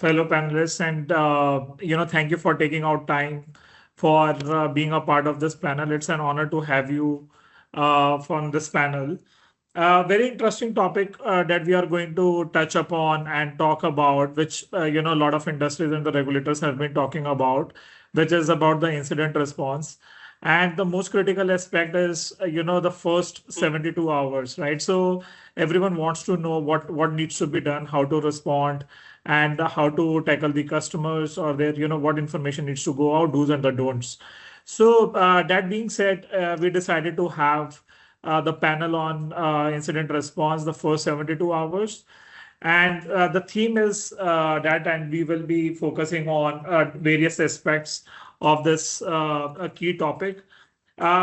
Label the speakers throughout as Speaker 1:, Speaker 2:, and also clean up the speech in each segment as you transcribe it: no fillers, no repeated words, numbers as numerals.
Speaker 1: fellow panelists, and thank you for taking out time for being a part of this panel. It's an honor to have you from this panel. Very interesting topic that we are going to touch upon and talk about, which a lot of industries and the regulators have been talking about, which is about the incident response. And the most critical aspect is, the first 72 hours, right? So everyone wants to know what needs to be done, how to respond, and how to tackle the customers or their, what information needs to go out, do's and the don'ts. So that being said, we decided to have the panel on incident response the first 72 hours. And the theme is that, and we will be focusing on various aspects of this key topic.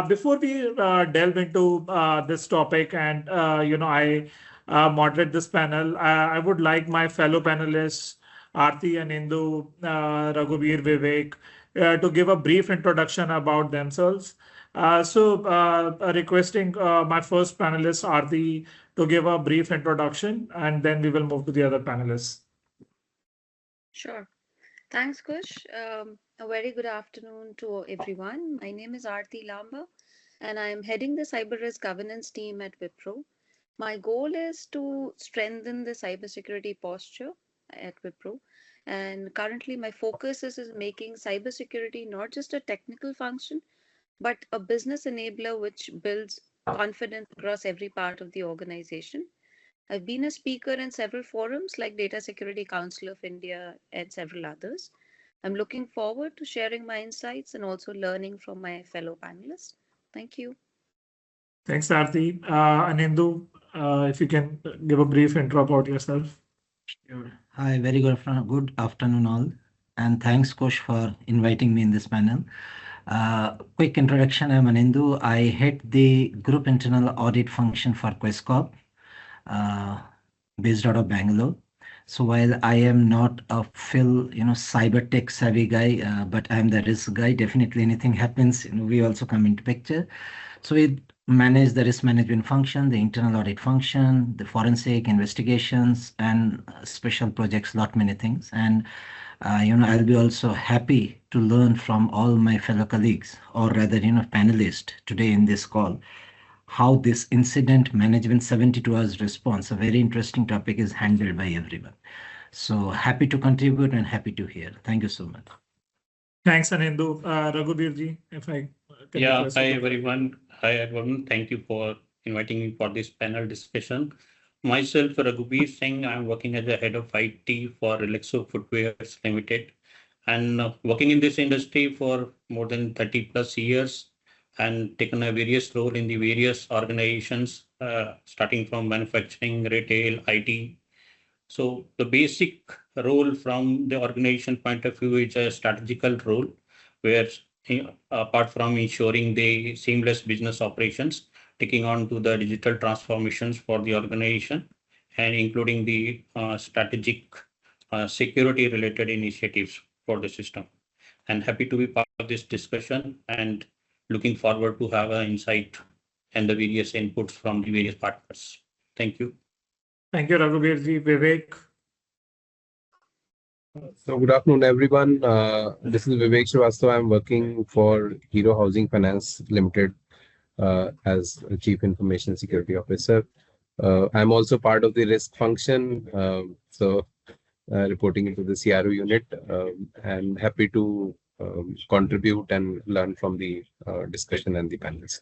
Speaker 1: Before we delve into this topic and, I moderate this panel, I would like my fellow panelists, Aarti and Indu, Raghuveer, Vivek, to give a brief introduction about themselves. Requesting my first panelist, Aarti, to give a brief introduction, and then we will move to the other panelists.
Speaker 2: Sure. Thanks, Kush. A very good afternoon to everyone. My name is Aarti Lamba, and I'm heading the cyber risk governance team at Wipro. My goal is to strengthen the cybersecurity posture at Wipro. And currently, my focus is making cybersecurity not just a technical function, but a business enabler which builds confidence across every part of the organization. I've been a speaker in several forums like Data Security Council of India and several others. I'm looking forward to sharing my insights and also learning from my fellow panelists. Thank you.
Speaker 1: Thanks, Aarti. And Indu, if you can give a brief intro about yourself.
Speaker 3: Sure. Hi, very good afternoon all, and thanks Kush for inviting me in this panel. Quick introduction, I'm Anindu. I head the group internal audit function for Questcorp, based out of Bangalore. So while I am not a cyber tech savvy guy, but I'm the risk guy. Definitely anything happens, we also come into picture. So we manage the risk management function, the internal audit function, the forensic investigations, and special projects, lot many things. And I'll be also happy to learn from all my fellow colleagues, or rather, panelists today in this call, how this incident management 72 hours response, a very interesting topic, is handled by everyone. So happy to contribute and happy to hear. Thank you so much.
Speaker 1: Thanks, Anindu. Raghuveerji, if I can request
Speaker 4: Hi
Speaker 1: you to-
Speaker 4: everyone. Hi everyone. Thank you for inviting me for this panel discussion. Myself, Raghuveer Singh, I'm working as a head of IT for Relaxo Footwears Limited, and working in this industry for more than 30 plus years, and taken a various role in the various organizations, starting from manufacturing, retail, IT. So the basic role from the organization point of view is a strategical role, where apart from ensuring the seamless business operations, taking on to the digital transformations for the organization, and including the strategic security related initiatives for the system. And happy to be part of this discussion, and looking forward to have an insight and the various inputs from the various partners. Thank you.
Speaker 1: Thank you, Raghuveerji. Vivek.
Speaker 5: So good afternoon, everyone. This is Vivek Srivastava. I'm working for Hero Housing Finance Limited as a Chief Information Security Officer. I'm also part of the risk function, reporting into the CRO unit, and happy to contribute and learn from the discussion and the panels.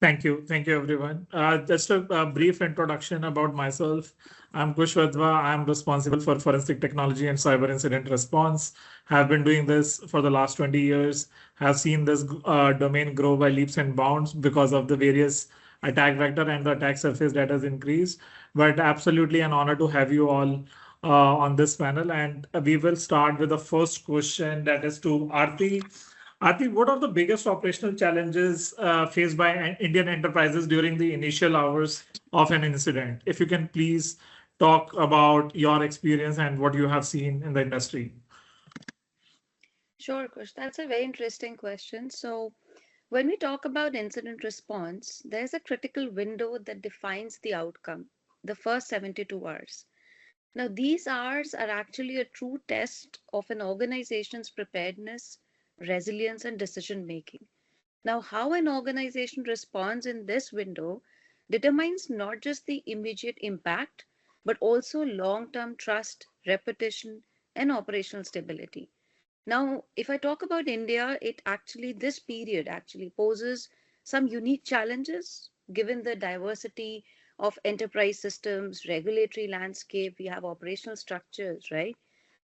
Speaker 1: Thank you. Thank you, everyone. Just a brief introduction about myself. I'm Kush Wadhwa. I'm responsible for forensic technology and cyber incident response. Have been doing this for the last 20 years. Have seen this domain grow by leaps and bounds because of the various attack vector and the attack surface that has increased. But absolutely an honor to have you all on this panel. And we will start with the first question, that is to Aarti. Aarti, what are the biggest operational challenges faced by Indian enterprises during the initial hours of an incident? If you can please talk about your experience and what you have seen in the industry.
Speaker 2: Sure, Kush. That's a very interesting question. So, when we talk about incident response, there's a critical window that defines the outcome, the first 72 hours. Now, these hours are actually a true test of an organization's preparedness, resilience, and decision making. Now, how an organization responds in this window determines not just the immediate impact, but also long term trust, repetition, and operational stability. Now, if I talk about India, this period actually poses some unique challenges given the diversity of enterprise systems, regulatory landscape, we have operational structures, right?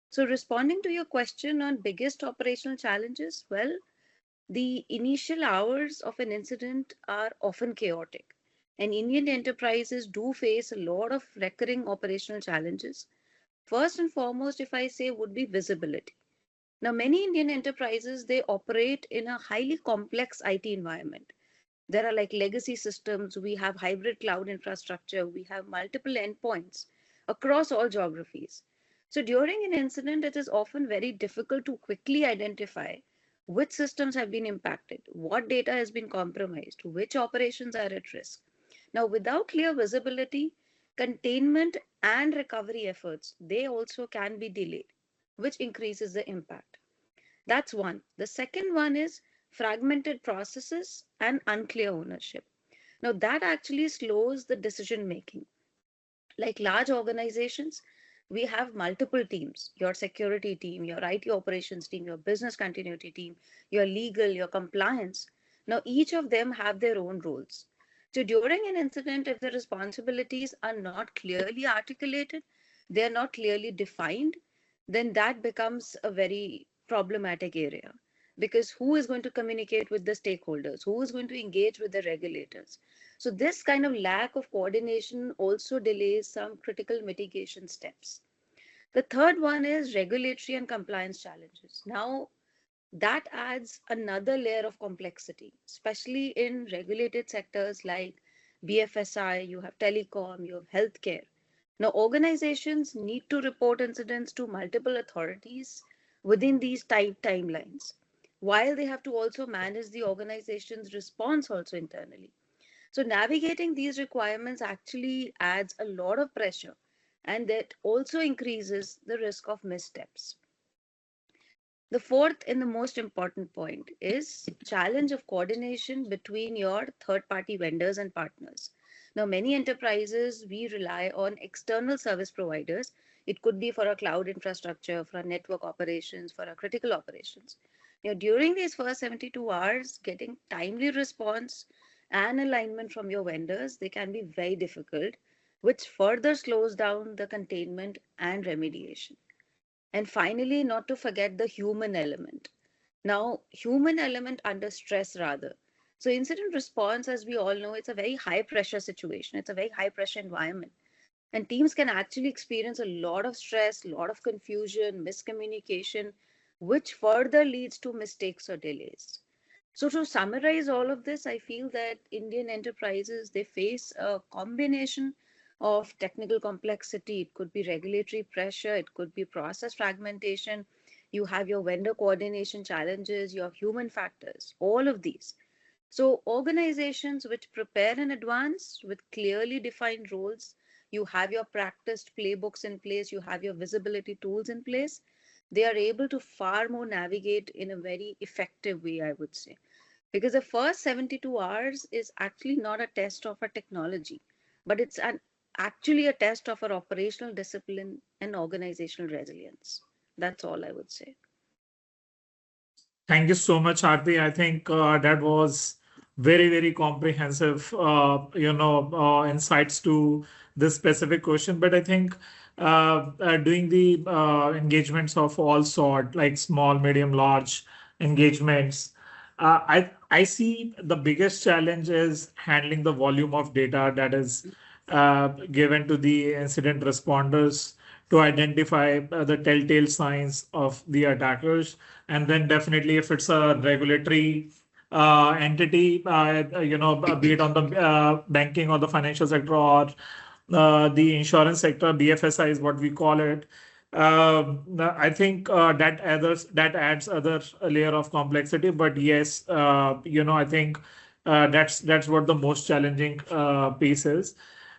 Speaker 2: So, responding to your question on biggest operational challenges, well, the initial hours of an incident are often chaotic, and Indian enterprises do face a lot of recurring operational challenges. First and foremost, if I say, would be visibility. Now, many Indian enterprises they operate in a highly complex IT environment. There are like legacy systems, we have hybrid cloud infrastructure, we have multiple endpoints across all geographies. So during an incident, it is often very difficult to quickly identify which systems have been impacted, what data has been compromised, which operations are at risk. Now, without clear visibility, containment and recovery efforts, they also can be delayed, which increases the impact. That's one. The second one is fragmented processes and unclear ownership. Now, that actually slows the decision making. Like large organizations, we have multiple teams, your security team, your IT operations team, your business continuity team, your legal, your compliance. Now, each of them have their own roles. So, during an incident, if the responsibilities are not clearly articulated, they are not clearly defined, then that becomes a very problematic area. Because who is going to communicate with the stakeholders? Who is going to engage with the regulators? So this kind of lack of coordination also delays some critical mitigation steps. The third one is regulatory and compliance challenges. Now, that adds another layer of complexity, especially in regulated sectors like BFSI, you have telecom, you have healthcare. Now, organizations need to report incidents to multiple authorities within these tight timelines, while they have to also manage the organization's response also internally. So navigating these requirements actually adds a lot of pressure, and that also increases the risk of missteps. The fourth and the most important point is challenge of coordination between your third party vendors and partners. Now many enterprises we rely on external service providers. It could be for a cloud infrastructure, for a network operations, for a critical operations. During these first 72 hours, getting timely response and alignment from your vendors, they can be very difficult, which further slows down the containment and remediation. And finally, not to forget the human element. Now, human element under stress rather. So incident response, as we all know, it's a very high pressure situation. It's a very high pressure environment. And teams can actually experience a lot of stress, a lot of confusion, miscommunication, which further leads to mistakes or delays. So to summarize all of this, I feel that Indian enterprises, they face a combination of technical complexity. It could be regulatory pressure, it could be process fragmentation. You have your vendor coordination challenges, your human factors, all of these. So organizations which prepare in advance with clearly defined roles, you have your practiced playbooks in place, you have your visibility tools in place, they are able to far more navigate in a very effective way, I would say. Because the first 72 hours is actually not a test of a technology, but actually a test of our operational discipline and organizational resilience. That's all I would say.
Speaker 1: Thank you so much, Aarti. I think that was very, very comprehensive, insights to this specific question. But I think doing the engagements of all sort, like small, medium, large engagements, I see the biggest challenge is handling the volume of data that is given to the incident responders to identify the telltale signs of the attackers. And then definitely if it's a regulatory entity, be it on the banking or the financial sector or the insurance sector, BFSI is what we call it. I think that adds other layer of complexity. But yes, I think that's what the most challenging piece is.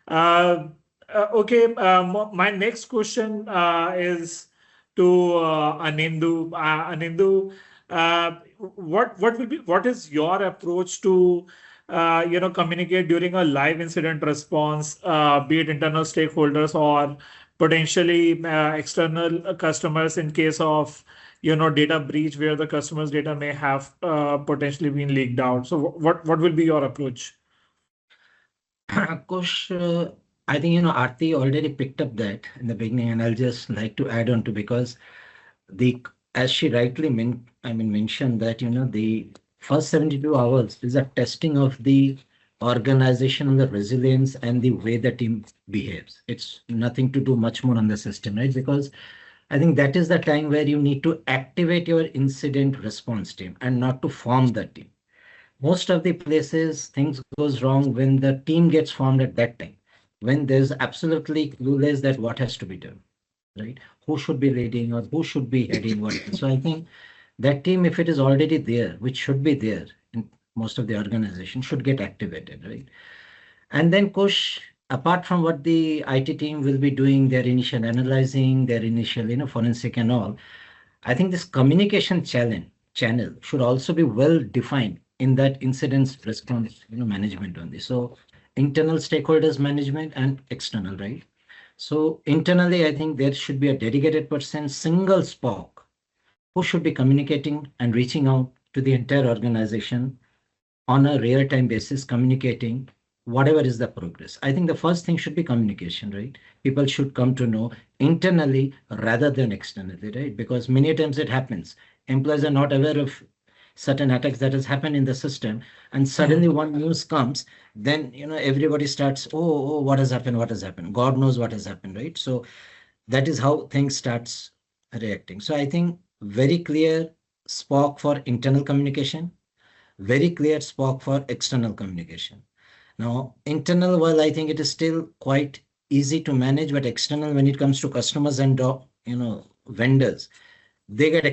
Speaker 1: Uh, Okay, my next question is to Anindu. Anindu, what is your approach to communicate during a live incident response, be it internal stakeholders or potentially external customers in case of data breach where the customer's data may have potentially been leaked out. So what will be your approach?
Speaker 3: Kush, I think, Aarti already picked up that in the beginning, and I'll just like to add on to because the as she rightly mentioned that, the first 72 hours is a testing of the organizational resilience and the way the team behaves. It's nothing to do much more on the system, right? Because I think that is the time where you need to activate your incident response team and not to form the team. Most of the places things goes wrong when the team gets formed at that time, when there's absolutely clueless that what has to be done, right? Who should be leading or who should be heading what. So I think that team, if it is already there, which should be there in most of the organization, should get activated, right? And then Kush, apart from what the IT team will be doing, their initial analyzing, their initial, forensic and all, I think this communication channel should also be well defined in that incidents response, management on this. So internal stakeholders management and external, right? So internally, I think there should be a dedicated person, single spoke, who should be communicating and reaching out to the entire organization on a real-time basis, communicating whatever is the progress. I think the first thing should be communication, right? People should come to know internally rather than externally, right? Because many times it happens. Employees are not aware of certain attacks that has happened in the system, and suddenly one news comes, then everybody starts, oh, what has happened? What has happened? God knows what has happened, right? So that is how things starts reacting. So I think very clear spoke for internal communication, very clear spoke for external communication. Now, internal, well, I think it is still quite easy to manage, but external, when it comes to customers and vendors, they get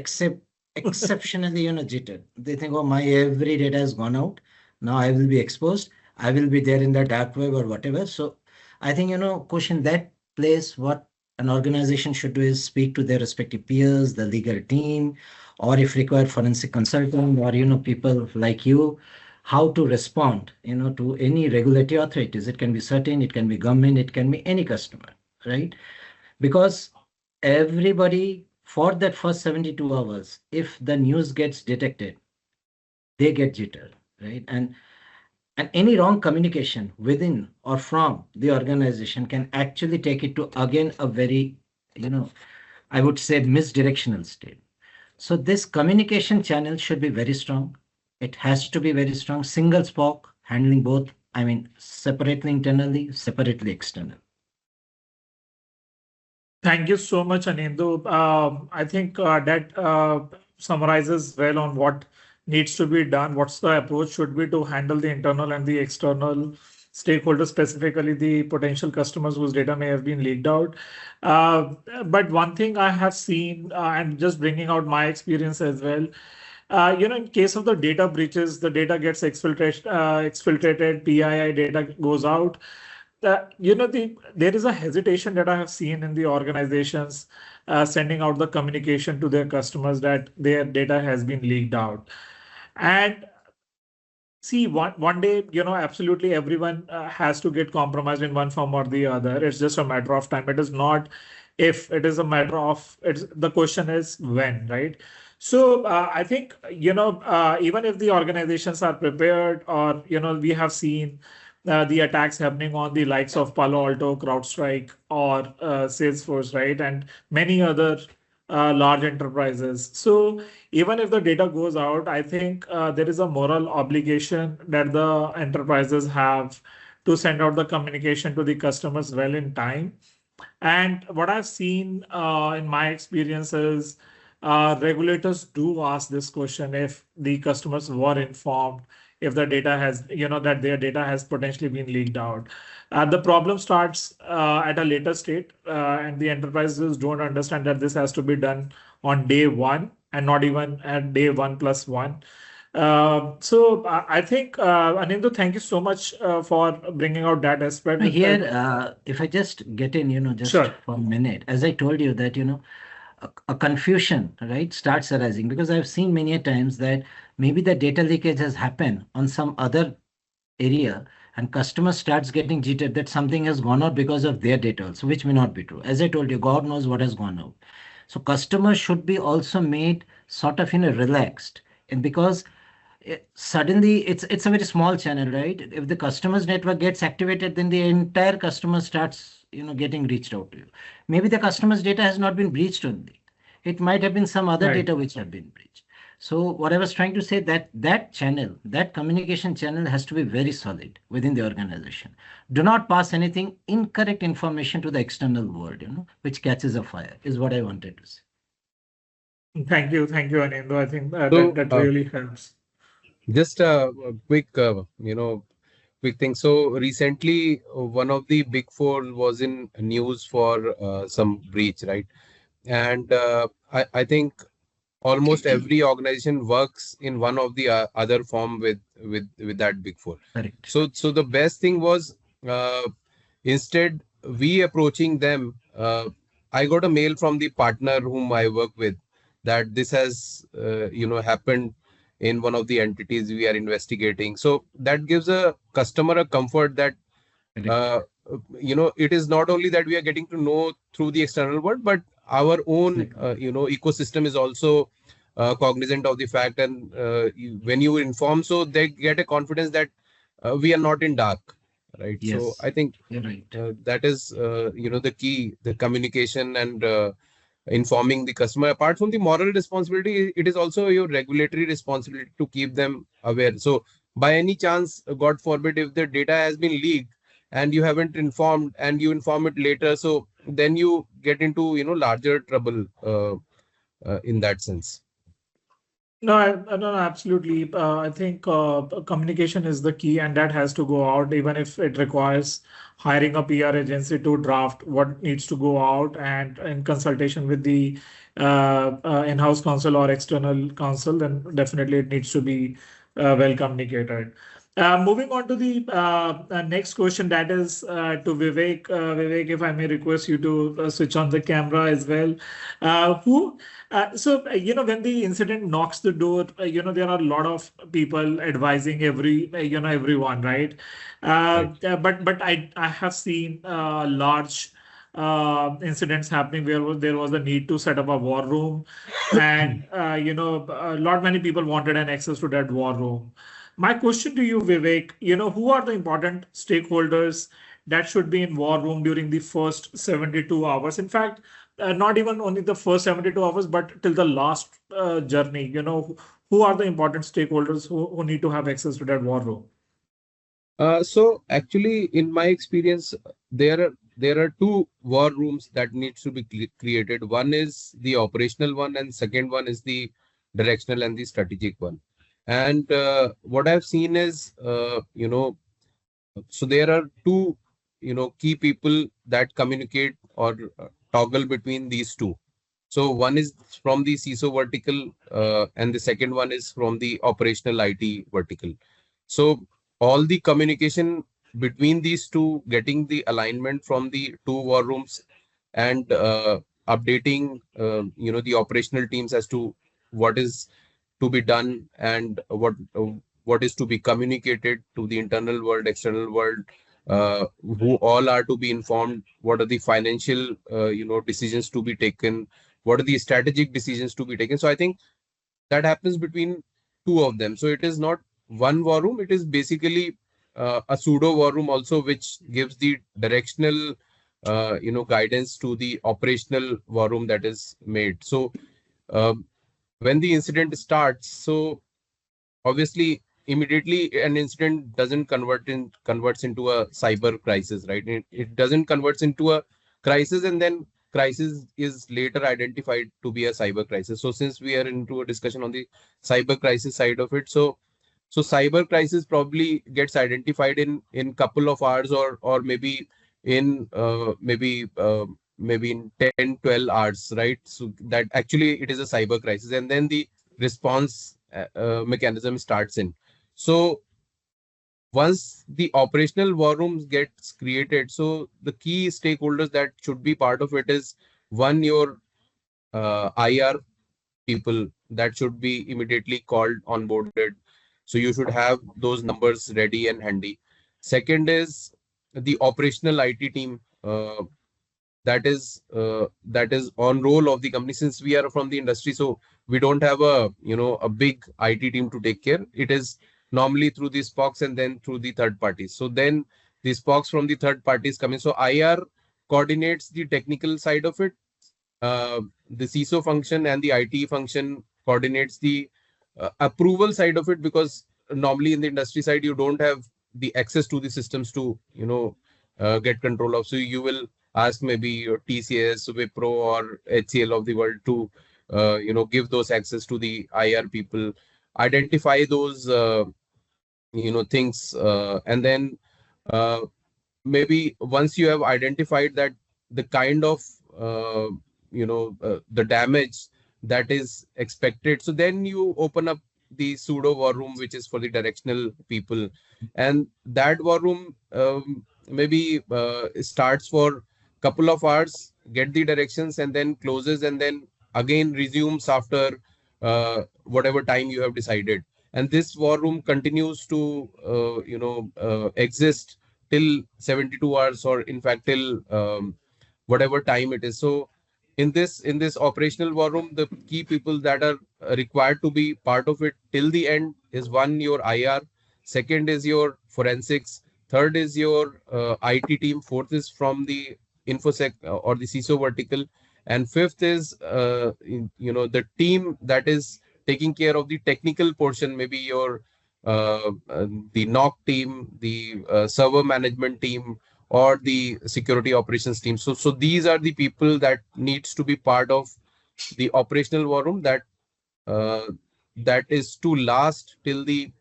Speaker 3: exceptionally jittered. They think, oh, my every data has gone out. Now I will be exposed. I will be there in the dark web or whatever. So I think, Kush, in that place, what an organization should do is speak to their respective peers, the legal team, or if required, forensic consultant, or people like you, how to respond to any regulatory authorities. It can be certain, it can be government, it can be any customer, right? Because everybody, for that first 72 hours, if the news gets detected, they get jitter, right? And any wrong communication within or from the organization can actually take it to again a very, I would say, misdirectional state. So this communication channel should be very strong. It has to be very strong, single spoke, handling both, separately internally, separately external.
Speaker 1: Thank you so much, Anindu. I think that summarizes well on what needs to be done. What's the approach should be to handle the internal and the external stakeholders, specifically the potential customers whose data may have been leaked out. But one thing I have seen, and just bringing out my experience as well, in case of the data breaches, the data gets exfiltrated, PII data goes out. There is a hesitation that I have seen in the organizations sending out the communication to their customers that their data has been leaked out. And see, one day, absolutely everyone has to get compromised in one form or the other. It's just a matter of time. It is not if, it is a matter of, the question is when, right? So I think, even if the organizations are prepared, or, we have seen the attacks happening on the likes of Palo Alto, CrowdStrike, or Salesforce, right? And many other large enterprises. So even if the data goes out, I think there is a moral obligation that the enterprises have to send out the communication to the customers well in time. And what I've seen in my experiences, regulators do ask this question if the customers were informed, if the data has, that their data has potentially been leaked out. The problem starts at a later state, and the enterprises don't understand that this has to be done on day one and not even at day 1+1. I think, Anindu, thank you so much for bringing out that aspect.
Speaker 3: Here, if I just get in, just
Speaker 1: Sure.
Speaker 3: for a minute, as I told you that, a confusion, right, starts arising because I've seen many a times that maybe the data leakage has happened on some other area and customer starts getting jittered that something has gone out because of their data also, which may not be true. As I told you, God knows what has gone out. So customers should be also made sort of, relaxed. And because suddenly it's a very small channel, right? If the customer's network gets activated, then the entire customer starts, getting reached out to you. Maybe the customer's data has not been breached only. It might have been some other
Speaker 1: Right.
Speaker 3: data which have been breached. So what I was trying to say that that channel, that communication channel has to be very solid within the organization. Do not pass anything incorrect information to the external world, which catches a fire, is what I wanted to say.
Speaker 1: Thank you, Anindu. I think that
Speaker 5: So,
Speaker 1: that really helps.
Speaker 5: just a quick, quick thing. So recently, one of the big four was in news for some breach, right? And I think almost every organization works in one of the other form with that big four.
Speaker 3: Correct.
Speaker 5: So the best thing was, uh, instead we approaching them, I got a mail from the partner whom I work with that this has happened in one of the entities we are investigating. So that gives a customer a comfort that
Speaker 3: Correct.
Speaker 5: uh, it is not only that we are getting to know through the external world, but our own
Speaker 3: Exactly.
Speaker 5: ecosystem is also cognizant of the fact. And when you inform, so they get a confidence that we are not in dark, right? So
Speaker 3: Yes,
Speaker 5: I think
Speaker 3: you're right.
Speaker 5: that is the key, the communication and informing the customer. Apart from the moral responsibility, it is also your regulatory responsibility to keep them aware. So by any chance, God forbid, if the data has been leaked and you haven't informed and you inform it later, so then you get into larger trouble in that sense.
Speaker 1: No, no, absolutely. I think communication is the key, and that has to go out, even if it requires hiring a PR agency to draft what needs to go out, and in consultation with the in-house counsel or external counsel, then definitely it needs to be well communicated. Moving on to the next question, that is to Vivek. Vivek, if I may request you to switch on the camera as well. Who when the incident knocks the door, there are a lot of people advising everyone, right?
Speaker 5: Right.
Speaker 1: But I have seen large incidents happening where there was a need to set up a war room, and a lot many people wanted an access to that war room. My question to you, Vivek, who are the important stakeholders that should be in war room during the first 72 hours? In fact, not even only the first 72 hours, but till the last journey, who are the important stakeholders who need to have access to that war room?
Speaker 5: So actually, in my experience, there are two war rooms that needs to be created. One is the operational one, and second one is the directional and the strategic one. And what I've seen is, so there are two, key people that communicate or toggle between these two. So one is from the CISO vertical, and the second one is from the operational IT vertical. So all the communication between these two, getting the alignment from the two war rooms, and updating, the operational teams as to what is to be done and what is to be communicated to the internal world, external world, who all are to be informed. What are the financial, decisions to be taken? What are the strategic decisions to be taken? So I think that happens between two of them. So it is not one war room. It is basically a pseudo war room also, which gives the directional, guidance to the operational war room that is made. So um, when the incident starts, so obviously immediately an incident doesn't converts into a cyber crisis, right? It doesn't converts into a crisis, and then crisis is later identified to be a cyber crisis. So since we are into a discussion on the cyber crisis side of it, so cyber crisis probably gets identified in couple of hours, or maybe in maybe in 10 12 hours, right? So that actually it is a cyber crisis, and then the response mechanism starts in. So once the operational war rooms gets created, so the key stakeholders that should be part of it is one, your IR people that should be immediately called onboarded. So you should have those numbers ready and handy. Second is the operational IT team. That is on role of the company, since we are from the industry, so we don't have a big IT team to take care. It is normally through the spokes and then through the third parties. So then the spokes from the third parties come in. So IR coordinates the technical side of it. The CISO function and the IT function coordinates the approval side of it, because normally in the industry side you don't have the access to the systems to get control of. So you will ask maybe your TCS, Wipro, or HCL of the world to give those access to the IR people, identify those things, and then uh, maybe once you have identified that the kind of the damage that is expected, so then you open up the pseudo war room, which is for the directional people. And that war room maybe starts for couple of hours, get the directions, and then closes, and then again resumes after whatever time you have decided. And this war room continues to exist till 72 hours, or in fact till whatever time it is. So in this operational war room, the key people that are required to be part of it till the end is one, your IR, second is your forensics, third is your IT team, fourth is from the infosec or the CISO vertical, and fifth is the team that is taking care of the technical portion, maybe your the NOC team, the server management team, or the security operations team. So these are the people that needs to be part of the operational war room, uh, that is to last till the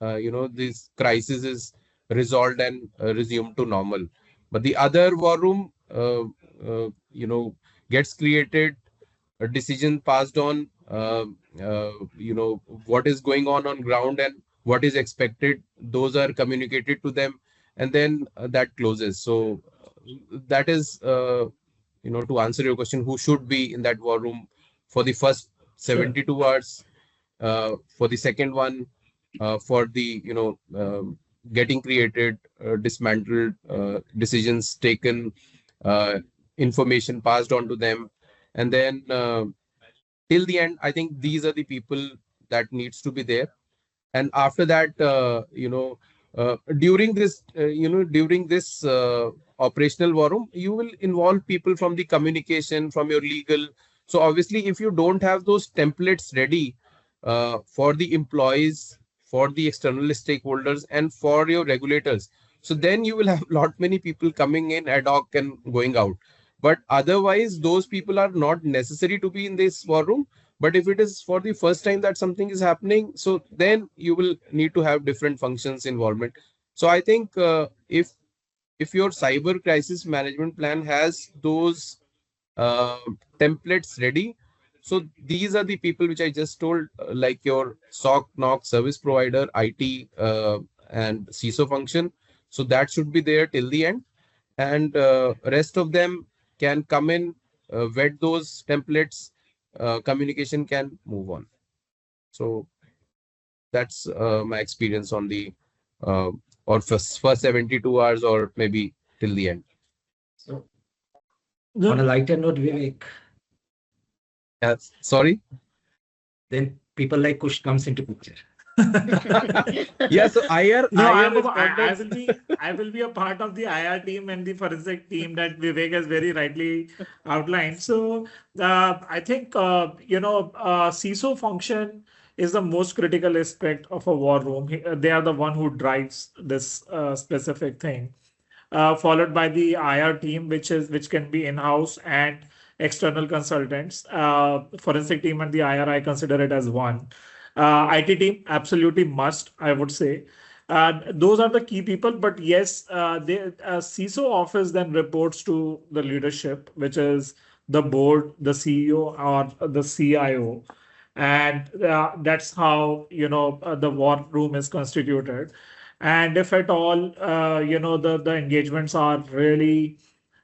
Speaker 5: this crisis is resolved and resumed to normal. But the other war room gets created, a decision passed on, what is going on ground and what is expected, those are communicated to them, and then that closes. So that is to answer your question, who should be in that war room for the first
Speaker 1: Sure.
Speaker 5: 72 hours, for the second one, for the getting created, dismantled, decisions taken, uh, information passed on to them, and then till the end. I think these are the people that needs to be there. And after that, during this operational war room, you will involve people from the communication, from your legal. So obviously, if you don't have those templates ready for the employees, for the external stakeholders, and for your regulators, so then you will have lot many people coming in ad hoc and going out. But otherwise, those people are not necessary to be in this war room. But if it is for the first time that something is happening, so then you will need to have different functions involvement. So I think if your cyber crisis management plan has those uh, templates ready, so these are the people which I just told, like your SOC, NOC, service provider, IT, and CISO function. So that should be there till the end, and rest of them can come in, vet those templates, communication can move on. So that's my experience on the uh, or first 72 hours, or maybe till the end.
Speaker 3: So on a
Speaker 1: The-
Speaker 3: lighter note, Vivek,
Speaker 5: Sorry.
Speaker 3: then people like Kush comes into picture.
Speaker 5: Yeah, so IR
Speaker 1: No,
Speaker 5: IR
Speaker 1: I
Speaker 5: respondents.
Speaker 1: I will be a part of the IR team and the forensic team that Vivek has very rightly outlined. So I think CISO function is the most critical aspect of a war room. They are the one who drives this specific thing, followed by the IR team, which can be in-house and external consultants. Forensic team and the IR, I consider it as one. IT team, absolutely must, I would say. Those are the key people, but yes, CISO office then reports to the leadership, which is the board, the CEO, or the CIO. And that's how, the war room is constituted. And if at all, the engagements are really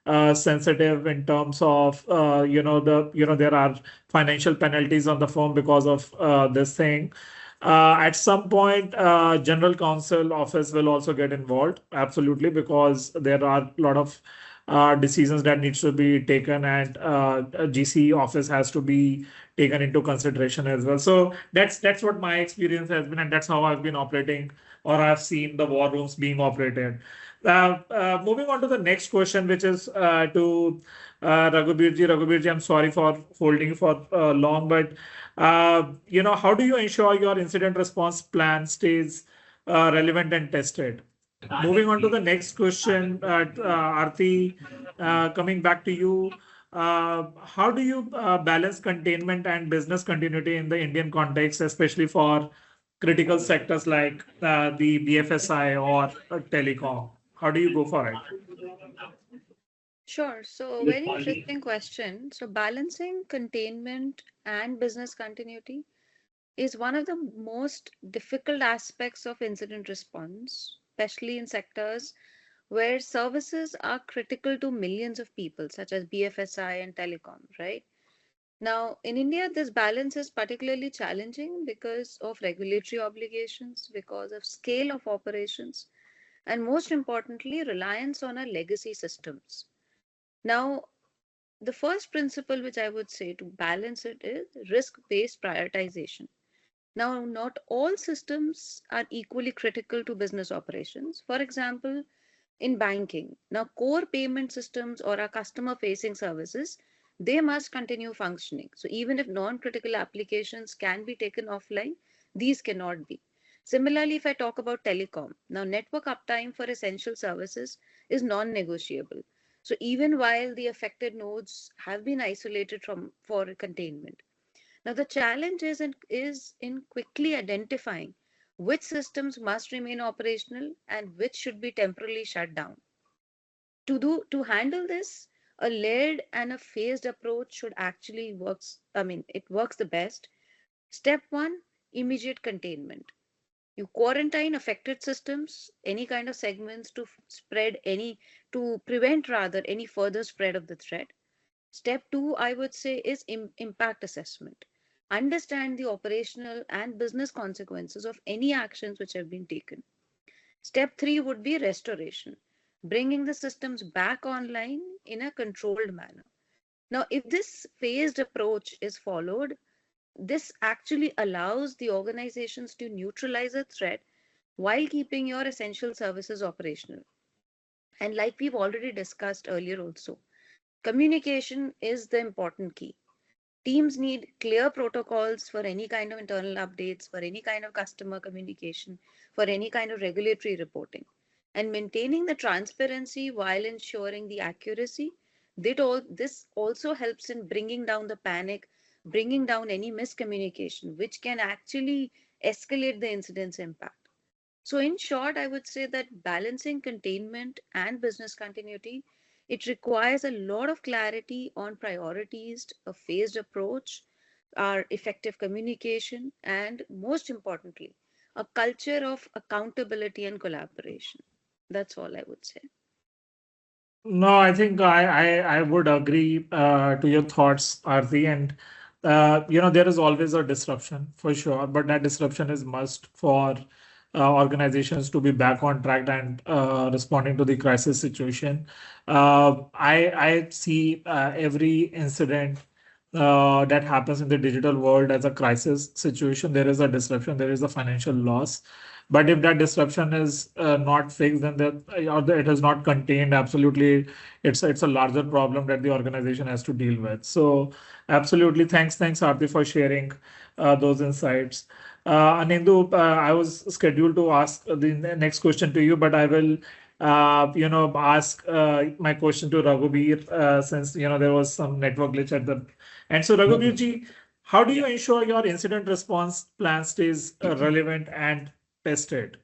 Speaker 1: sensitive in terms of, there are financial penalties on the firm because of this thing. At some point, general counsel office will also get involved, absolutely, because there are a lot of decisions that needs to be taken, and GC office has to be taken into consideration as well. So that's what my experience has been, and that's how I've been operating, or I've seen the war rooms being operated. Moving on to the next question, which is to Raghubir ji. Raghubir ji, I'm sorry for holding you for long, but how do you ensure your incident response plan stays relevant and tested? Moving on to the next question, Aarti, coming back to you. How do you balance containment and business continuity in the Indian context, especially for critical sectors like the BFSI or telecom? How do you go for it?
Speaker 2: Sure. So, very interesting question. So, balancing containment and business continuity is one of the most difficult aspects of incident response, especially in sectors where services are critical to millions of people, such as BFSI and telecom, right? Now, in India, this balance is particularly challenging because of regulatory obligations, because of scale of operations, and most importantly, reliance on our legacy systems. Now, the first principle which I would say to balance it is risk based prioritization. Now, not all systems are equally critical to business operations. For example, in banking, now core payment systems or our customer facing services, they must continue functioning. So, even if non critical applications can be taken offline, these cannot be. Similarly, if I talk about telecom, now network uptime for essential services is non negotiable. So, even while the affected nodes have been isolated from for containment, now, the challenge is in quickly identifying which systems must remain operational and which should be temporarily shut down. To handle this, a layered and a phased approach should actually works. I mean, it works the best. Step one: immediate containment. You quarantine affected systems, any kind of segments to prevent rather any further spread of the threat. Step two, I would say, is impact assessment. Understand the operational and business consequences of any actions which have been taken. Step three would be restoration, bringing the systems back online in a controlled manner. Now, if this phased approach is followed, this actually allows the organizations to neutralize a threat while keeping your essential services operational. And like we've already discussed earlier, also, communication is the important key. Teams need clear protocols for any kind of internal updates, for any kind of customer communication, for any kind of regulatory reporting. And maintaining the transparency while ensuring the accuracy, this also helps in bringing down the panic, bringing down any miscommunication, which can actually escalate the incident's impact. So, in short, I would say that balancing containment and business continuity, it requires a lot of clarity on priorities, a phased approach, our effective communication, and most importantly, a culture of accountability and collaboration. That's all I would say.
Speaker 1: No, I think I would agree to your thoughts, Arti. And there is always a disruption for sure, but that disruption is must for organizations to be back on track and responding to the crisis situation. I see every incident that happens in the digital world as a crisis situation. There is a disruption, there is a financial loss. But if that disruption is not fixed, then it is not contained, absolutely, it's a larger problem that the organization has to deal with. So, absolutely, thanks, Aarti, for sharing those insights. Anindu, I was scheduled to ask the next question to you, but I will, ask my question to Raghubir since there was some network glitch at the end. So, Raghubir ji, how do you
Speaker 4: Yeah.
Speaker 1: ensure your incident response plan stays relevant and tested?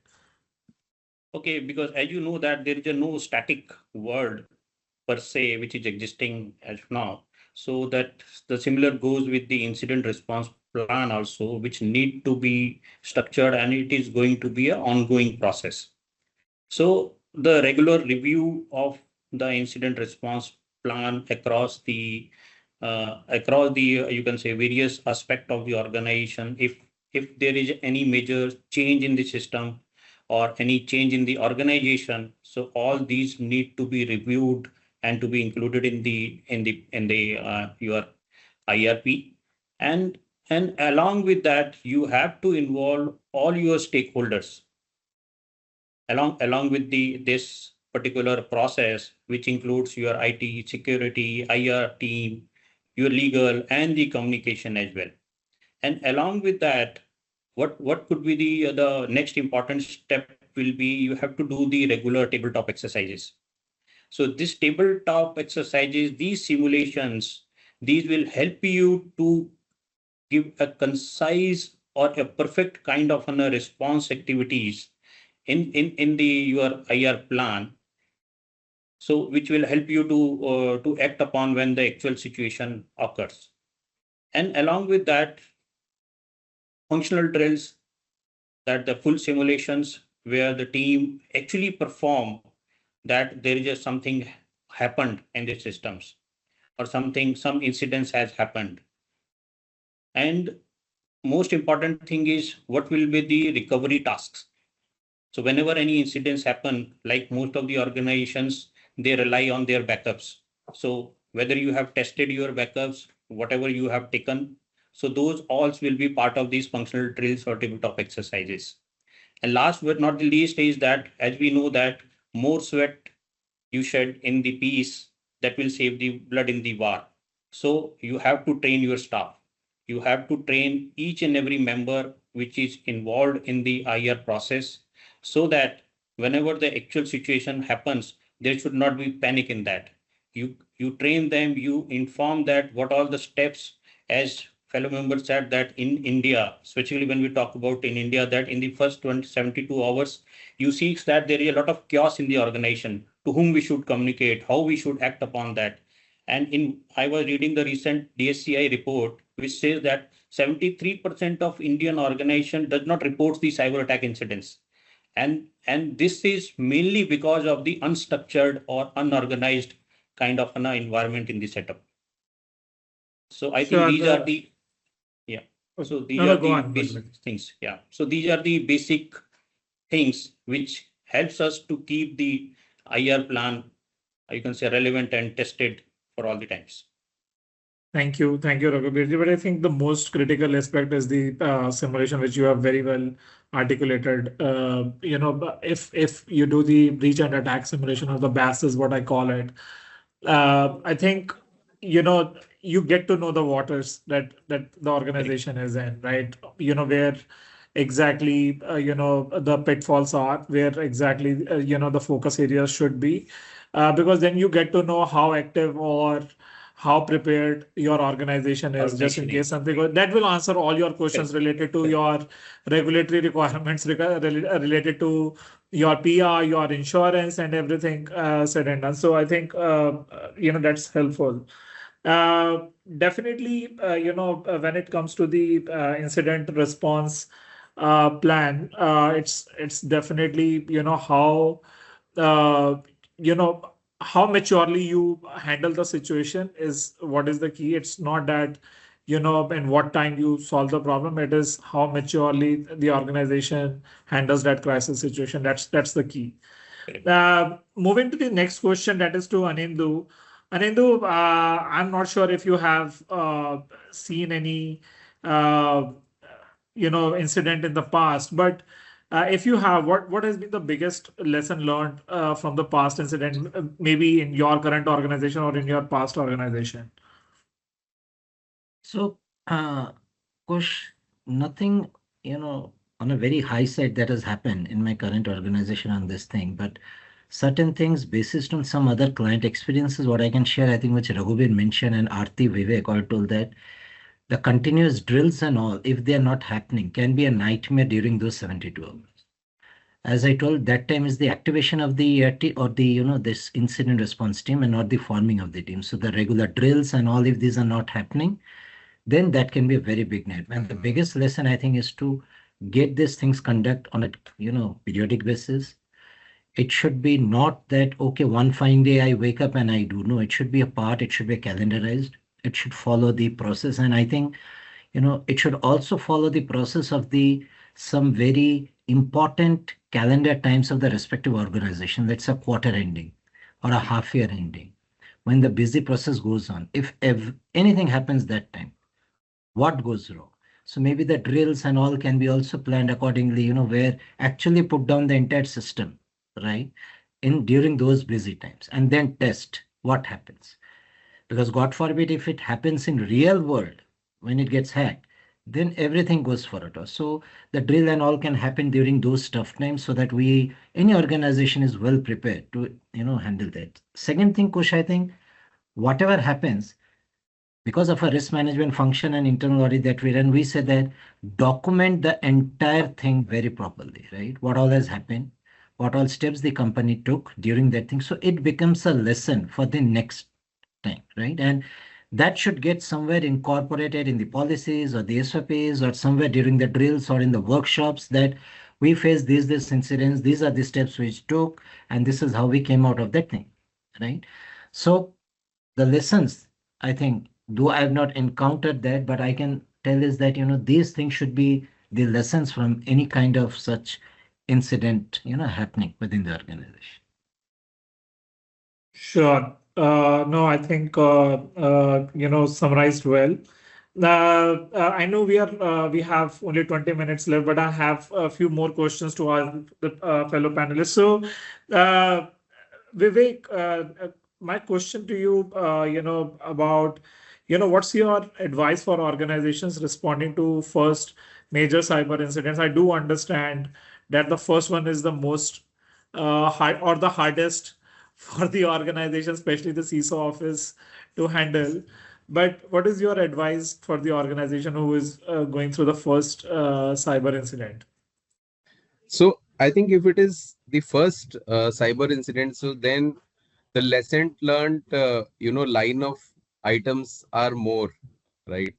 Speaker 4: Okay, because as you know that there is a no static word per se which is existing as of now. So that the similar goes with the incident response plan also, which need to be structured, and it is going to be an ongoing process. So the regular review of the incident response plan across the you can say various aspect of the organization. If there is any major change in the system or any change in the organization, so all these need to be reviewed and to be included in the your IRP. and and along with that, you have to involve all your stakeholders along with this particular process, which includes your IT, security, IR team, your legal, and the communication as well. And along with that, what could be the next important step will be you have to do the regular tabletop exercises. So this tabletop exercises, these simulations, these will help you to give a concise or a perfect kind of a response activities in the your IR plan, so which will help you to act upon when the actual situation occurs. And along with that, functional drills, that the full simulations where the team actually perform that there is just something happened in the systems or some incidents has happened. And most important thing is what will be the recovery tasks. So whenever any incidents happen, like most of the organizations, they rely on their backups. So whether you have tested your backups, whatever you have taken, so those all will be part of these functional drills or tabletop exercises. And last but not the least is that, as we know that more sweat you shed in the peace, that will save the blood in the war. So you have to train your staff. You have to train each and every member which is involved in the IR process, so that whenever the actual situation happens, there should not be panic in that. You train them, you inform that what all the steps, as fellow members said that in India, especially when we talk about in India, that in the first 72 hours, you see that there is a lot of chaos in the organization, to whom we should communicate, how we should act upon that. And I was reading the recent DSCI report, which says that 73% of Indian organization does not report the cyber attack incidents. And this is mainly because of the unstructured or unorganized kind of an environment in the setup. So I think
Speaker 1: Sure.
Speaker 4: these are the, yeah. So these
Speaker 1: No,
Speaker 4: are
Speaker 1: go
Speaker 4: the
Speaker 1: on.
Speaker 4: basic things. Yeah. So these are the basic things which helps us to keep the IR plan, you can say, relevant and tested for all the times.
Speaker 1: Thank you. Thank you, Raghuveer. But I think the most critical aspect is the simulation, which you have very well articulated. If you do the breach and attack simulation, or the BAS is what I call it, I think you get to know the waters that the organization is in, right? Where exactly the pitfalls are, where exactly the focus areas should be, because then you get to know how active or how prepared your organization is, just in case something goes. That will answer all your questions related to your regulatory requirements, related to your PR, your insurance, and everything said and done. So I think that's helpful. Uh, Definitely, when it comes to the incident response plan, it's definitely uh, you know how maturely you handle the situation is what is the key. It's not that in what time you solve the problem. It is how maturely the organization handles that crisis situation. That's the key. Moving to the next question, that is to Anindu. Anindu, I'm not sure if you have seen any uh, incident in the past, but if you have, what has been the biggest lesson learned from the past incident, maybe in your current organization or in your past organization?
Speaker 3: So, Kush, nothing, on a very high side that has happened in my current organization on this thing, but certain things based on some other client experiences, what I can share, I think, which Raghuveer mentioned and Aarti Vivek all told that the continuous drills and all, if they are not happening, can be a nightmare during those 72 hours. As I told, that time is the activation of the or the this incident response team and not the forming of the team. So the regular drills and all, if these are not happening, then that can be a very big net. And the biggest lesson I think is to get these things conduct on a periodic basis. It should be not that, okay, one fine day I wake up and I do. No, it should be a part, it should be calendarized, it should follow the process. And I think, it should also follow the process of the some very important calendar times of the respective organization. That's a quarter ending or a half year ending. When the busy process goes on, if anything happens that time, what goes wrong? So maybe the drills and all can be also planned accordingly, where actually put down the entire system, right? In during those busy times and then test what happens. Because God forbid if it happens in real world when it gets hacked, then everything goes for a toss. So the drill and all can happen during those tough times so that any organization is well prepared to, handle that. Second thing, Kush, I think whatever happens, because of a risk management function and internal audit that we run, we say that document the entire thing very properly, right? What all has happened, what all steps the company took during that thing. So it becomes a lesson for the next time, right? And that should get somewhere incorporated in the policies or the SOPs or somewhere during the drills or in the workshops that we faced these incidents, these are the steps which took, and this is how we came out of that thing, right? So the lessons, I think, though I have not encountered that, but I can tell is that, these things should be the lessons from any kind of such incident, happening within the organization.
Speaker 1: Sure. No, I think summarized well. I know we have only 20 minutes left, but I have a few more questions to ask the fellow panelists. So, Vivek, my question to you, about, what's your advice for organizations responding to first major cyber incidents? I do understand that the first one is the most hard or the hardest for the organization, especially the CISO office, to handle. But what is your advice for the organization who is going through the first cyber incident?
Speaker 5: So I think if it is the first cyber incident, so then the lesson learned, line of items are more, right?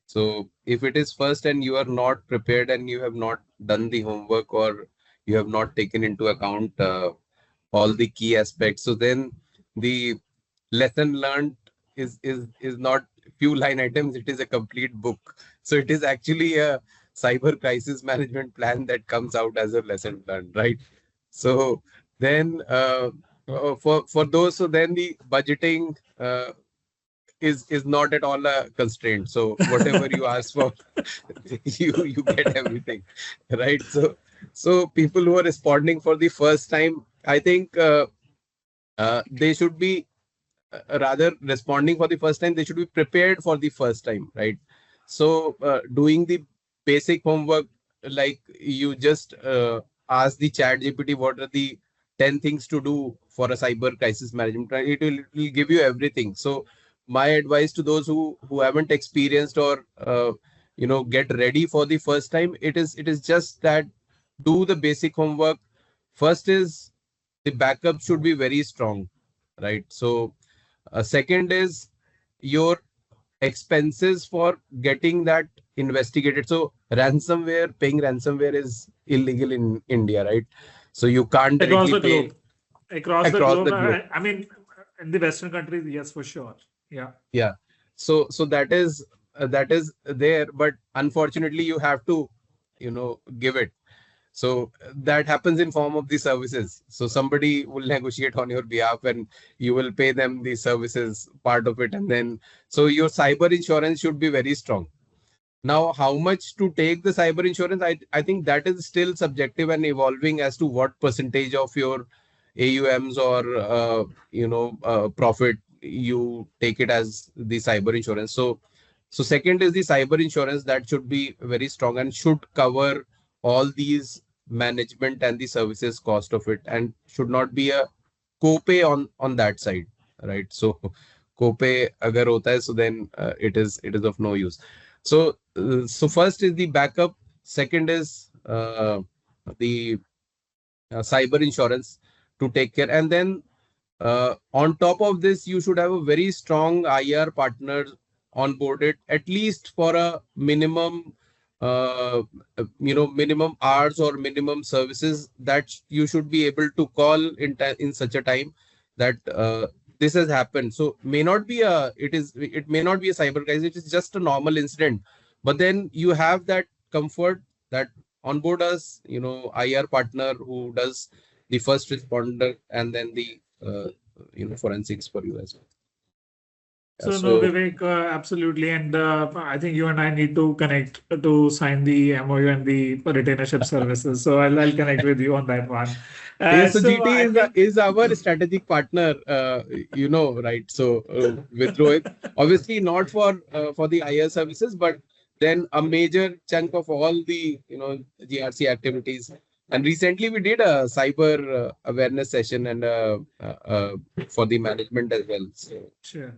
Speaker 5: So if it is first and you are not prepared and you have not done the homework or you have not taken into account all the key aspects, so then the lesson learned is not few line items, it is a complete book. So it is actually a cyber crisis management plan that comes out as a lesson learned, right? So then for those, so then the budgeting is not at all a constraint. So whatever you ask for, you get everything, right? So people who are responding for the first time, I think they should be rather responding for the first time, they should be prepared for the first time, right? So doing the basic homework, like you just ask the chat GPT what are the 10 things to do for a cyber crisis management, right? It will give you everything. So my advice to those who haven't experienced or get ready for the first time, it is just that do the basic homework. First is the backup should be very strong, right? So second is your expenses for getting that investigated. So ransomware, paying ransomware is illegal in India, right? So you can't
Speaker 1: Across
Speaker 5: directly
Speaker 1: the
Speaker 5: pay
Speaker 1: globe. Across the
Speaker 5: across
Speaker 1: globe.
Speaker 5: the globe.
Speaker 1: I mean, in the Western countries, yes, for sure. Yeah.
Speaker 5: Yeah. So that is there, but unfortunately you have to, give it. So that happens in form of the services. So somebody will negotiate on your behalf and you will pay them the services part of it. And then, so your cyber insurance should be very strong. Now, how much to take the cyber insurance? I think that is still subjective and evolving as to what percentage of your AUMs or, profit you take it as the cyber insurance. So second is the cyber insurance that should be very strong and should cover all these management and the services cost of it and should not be a copay on that side, right? So copay agar hota hai, so then it is of no use. So first is the backup, second is the cyber insurance to take care, and then on top of this you should have a very strong IR partner onboarded at least for a minimum, uh, minimum hours or minimum services that you should be able to call in such a time that this has happened. So may not be it may not be a cyber crisis. It is just a normal incident, but then you have that comfort that onboard us, IR partner who does the first responder and then the forensics for you as well.
Speaker 1: So no,
Speaker 5: So
Speaker 1: Vivek, absolutely, and I think you and I need to connect to sign the MOU and the retainership services. So I'll connect with you on that one.
Speaker 5: yes, so
Speaker 1: So
Speaker 5: GT
Speaker 1: I think
Speaker 5: is our strategic partner, right? So with Rohit, obviously not for the IR services, but then a major chunk of all the GRC activities. And recently we did a cyber awareness session and for the management as well. So
Speaker 1: sure.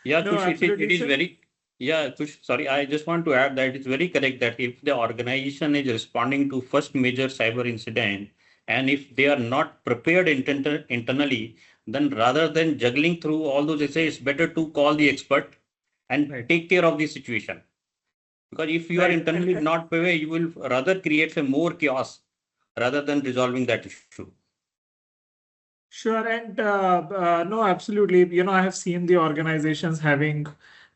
Speaker 4: Yeah,
Speaker 1: No,
Speaker 4: Kush, it
Speaker 1: absolutely.
Speaker 4: is
Speaker 1: So
Speaker 4: very, yeah, Kush, sorry, I just want to add that it's very correct that if the organization is responding to first major cyber incident, and if they are not prepared internally, then rather than juggling through all those essays, it's better to call the expert and
Speaker 1: right,
Speaker 4: take care of the situation. Because if you are
Speaker 1: right, and
Speaker 4: internally not prepared, you will rather create a more chaos rather than resolving that issue.
Speaker 1: sure, and no, absolutely. I have seen the organizations having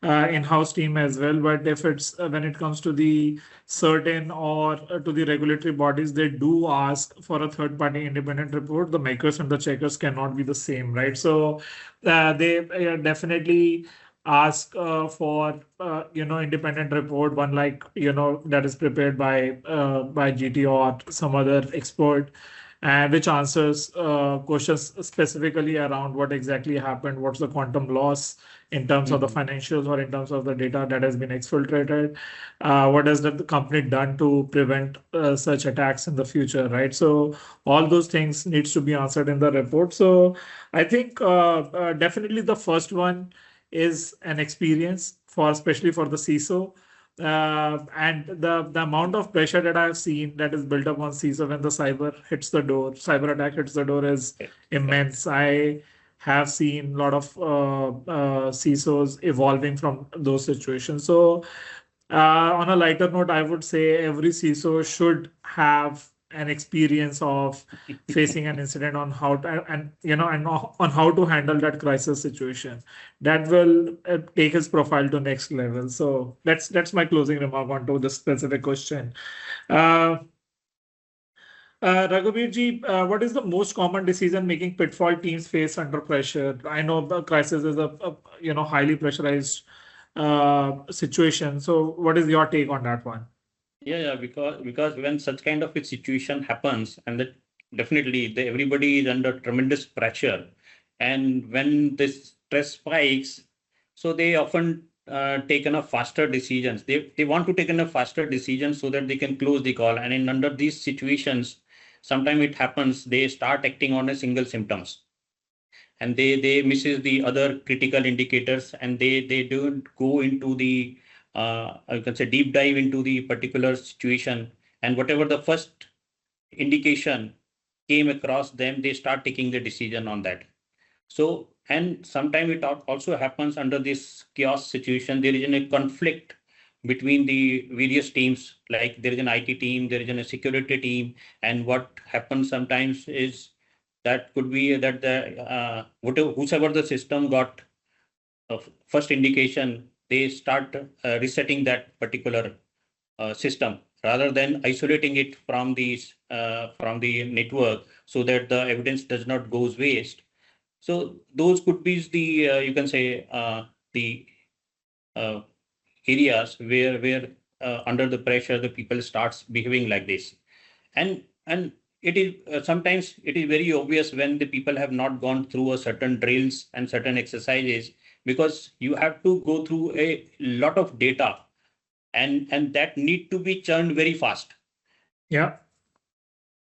Speaker 1: in-house team as well, but if it's when it comes to the certain or to the regulatory bodies, they do ask for a third-party independent report. The makers and the checkers cannot be the same, right? So they definitely ask for independent report, one like that is prepared by GT or some other expert, and which answers questions specifically around what exactly happened, what's the quantum loss in terms of the
Speaker 4: Mhm.
Speaker 1: financials or in terms of the data that has been exfiltrated, what has the company done to prevent such attacks in the future, right? So all those things needs to be answered in the report. So I think definitely the first one is an experience for especially for the CISO, and the amount of pressure that I've seen that is built up on CISO when the cyber attack hits the door is
Speaker 4: Okay.
Speaker 1: immense. I have seen a lot of CISOs evolving from those situations. So on a lighter note, I would say every CISO should have an experience of facing an incident on how to, and on how to handle that crisis situation. That will take his profile to next level. So that's my closing remark onto this specific question. Uh, Raghuveer ji, what is the most common decision-making pitfall teams face under pressure? I know the crisis is a highly pressurized situation. So, what is your take on that one?
Speaker 4: Yeah, because when such kind of a situation happens, and that definitely everybody is under tremendous pressure, and when this stress spikes, so they often taken a faster decisions. They want to take a faster decisions so that they can close the call. And in under these situations, sometimes it happens they start acting on a single symptoms, and they misses the other critical indicators, and they don't go into the I can say deep dive into the particular situation, and whatever the first indication came across them, they start taking the decision on that. So, and sometimes it also happens under this chaos situation, there is a conflict between the various teams, like there is an IT team, there is a security team, and what happens sometimes is that could be that the whatever whosoever the system got first indication, they start resetting that particular system rather than isolating it from the network so that the evidence does not goes waste. So those could be the you can say the uh, areas where under the pressure the people starts behaving like this, and it is sometimes it is very obvious when the people have not gone through a certain drills and certain exercises, because you have to go through a lot of data, and that need to be churned very fast,
Speaker 1: Yeah,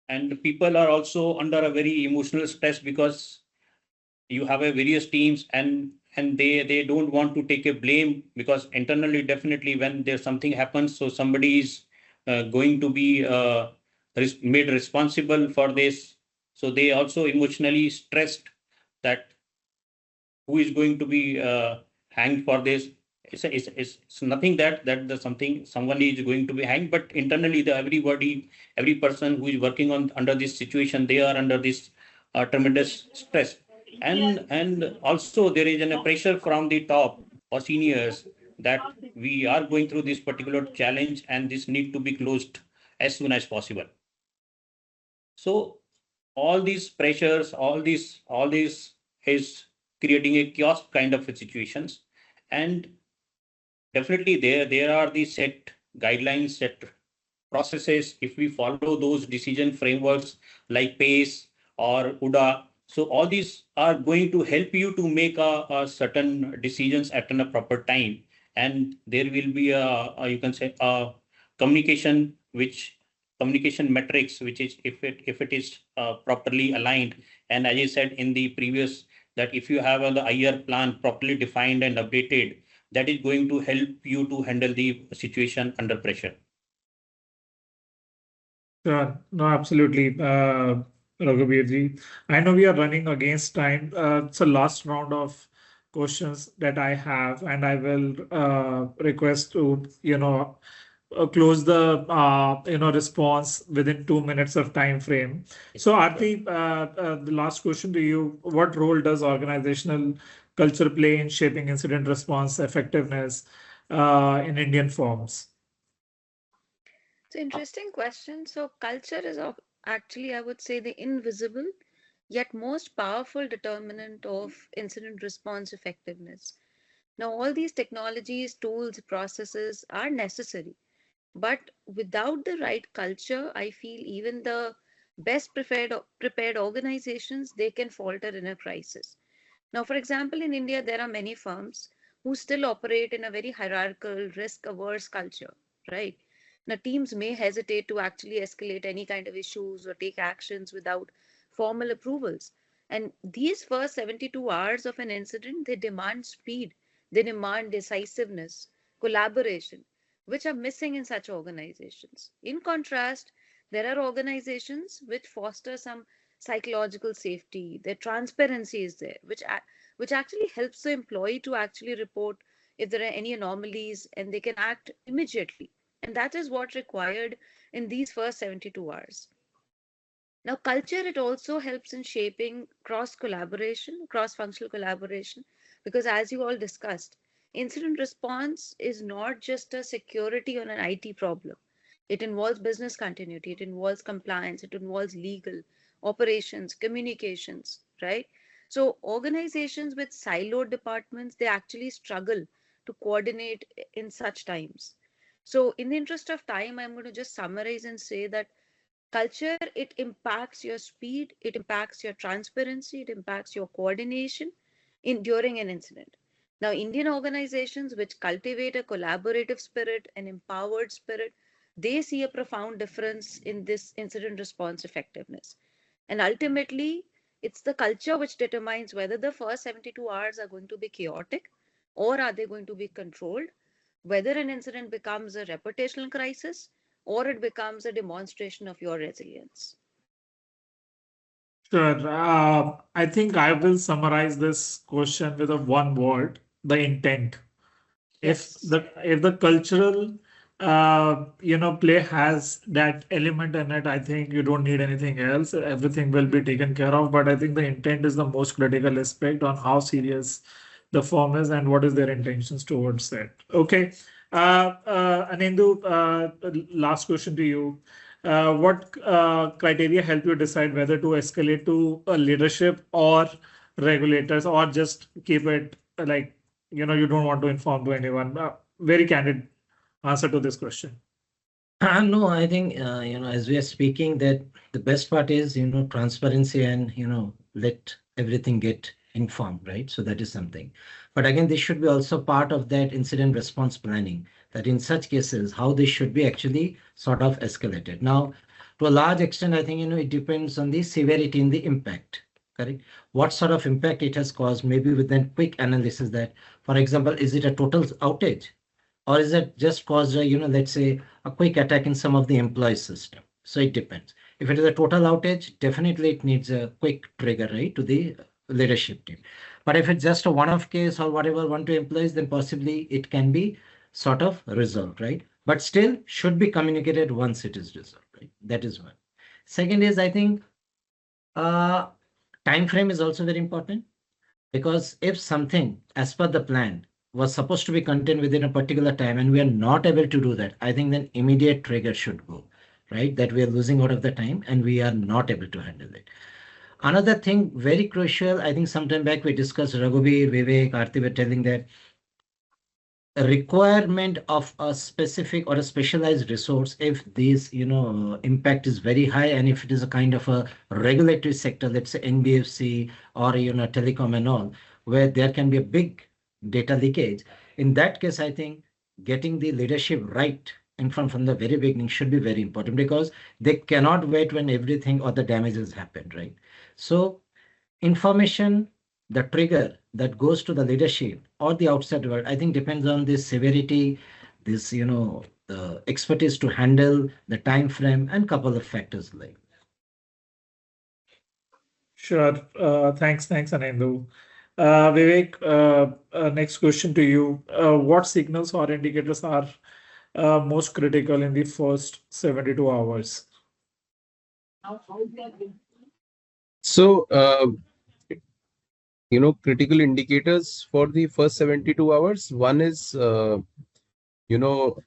Speaker 4: and people are also under a very emotional stress because you have a various teams, and they don't want to take a blame, because internally definitely when there's something happens, so somebody is going to be made responsible for this, so they also emotionally stressed that who is going to be hanged for this. it's nothing that the something someone is going to be hanged, but internally every person who is working on under this situation, they are under this tremendous stress, and also there is a pressure from the top or seniors that we are going through this particular challenge and this need to be closed as soon as possible. So all these pressures, all these is creating a chaos kind of a situations. And definitely there are the set guidelines, set processes. If we follow those decision frameworks like PACE or UDA, so all these are going to help you to make a certain decisions at a proper time. And there will be you can say a communication which communication metrics, which is if it is properly aligned. And as I said in the previous, that if you have the IR plan properly defined and updated, that is going to help you to handle the situation under pressure.
Speaker 1: Sure. No, absolutely. Raghuveer ji. I know we are running against time. It's a last round of questions that I have, and I will request to, close the response within 2 minutes of time frame. So, Aarti, the last question to you: what role does organizational culture play in shaping incident response effectiveness in Indian firms?
Speaker 2: It's an interesting question. So, culture is actually, I would say, the invisible yet most powerful determinant of incident response effectiveness. Now, all these technologies, tools, processes are necessary, but without the right culture, I feel even the best prepared organizations, they can falter in a crisis. Now, for example, in India, there are many firms who still operate in a very hierarchical, risk averse culture, right? Now, teams may hesitate to actually escalate any kind of issues or take actions without formal approvals. And these first 72 hours of an incident, they demand speed, they demand decisiveness, collaboration, which are missing in such organizations. In contrast, there are organizations which foster some psychological safety, their transparency is there, which actually helps the employee to actually report if there are any anomalies and they can act immediately. And that is what required in these first 72 hours. Now, culture, it also helps in shaping cross collaboration, cross functional collaboration, because as you all discussed, incident response is not just a security or an IT problem. It involves business continuity, it involves compliance, it involves legal, operations, communications, right? So, organizations with siloed departments, they actually struggle to coordinate in such times. So, in the interest of time, I'm going to just summarize and say that culture, it impacts your speed, it impacts your transparency, it impacts your coordination in during an incident. Now, Indian organizations which cultivate a collaborative spirit, an empowered spirit, they see a profound difference in this incident response effectiveness. And ultimately, it's the culture which determines whether the first 72 hours are going to be chaotic or are they going to be controlled, whether an incident becomes a reputational crisis or it becomes a demonstration of your resilience.
Speaker 1: Sure. I think I will summarize this question with a one word: the intent. If
Speaker 2: Yes.
Speaker 1: the cultural play has that element in it, I think you don't need anything else. Everything will be taken care of. But I think the intent is the most critical aspect on how serious the firm is and what is their intentions towards it. Okay. Anendu, last question to you. What criteria help you decide whether to escalate to a leadership or regulators, or just keep it like, you don't want to inform to anyone? Very candid answer to this question.
Speaker 3: No, I think, as we are speaking, that the best part is, transparency and, let everything get informed, right? So that is something. But again, this should be also part of that incident response planning, that in such cases, how this should be actually sort of escalated. Now, to a large extent, I think, it depends on the severity and the impact, correct? What sort of impact it has caused, maybe with a quick analysis that, for example, is it a total outage? Or is it just caused a, let's say, a quick attack in some of the employee system? So it depends. If it is a total outage, definitely it needs a quick trigger, right, to the leadership team. But if it's just a one-off case or whatever, 1 2 employees, then possibly it can be sort of resolved, right? But still should be communicated once it is resolved, right? That is one. Second is, I think, uh, time frame is also very important, because if something as per the plan was supposed to be contained within a particular time and we are not able to do that, I think then immediate trigger should go, right? That we are losing out of the time and we are not able to handle it. Another thing, very crucial, I think sometime back we discussed, Raghuveer, Vivek, Aarti were telling that a requirement of a specific or a specialized resource, if this impact is very high, and if it is a kind of a regulatory sector, let's say NBFC or telecom and all, where there can be a big data leakage, in that case I think getting the leadership right in front from the very beginning should be very important, because they cannot wait when everything or the damage has happened, right? So information, the trigger that goes to the leadership or the outside world, I think depends on the severity, this, the expertise to handle the time frame and couple of factors like.
Speaker 1: Sure. Thanks, Anendu. Vivek, next question to you. What signals or indicators are most critical in the first 72 hours?
Speaker 5: So, critical indicators for the first 72 hours. One is, you know,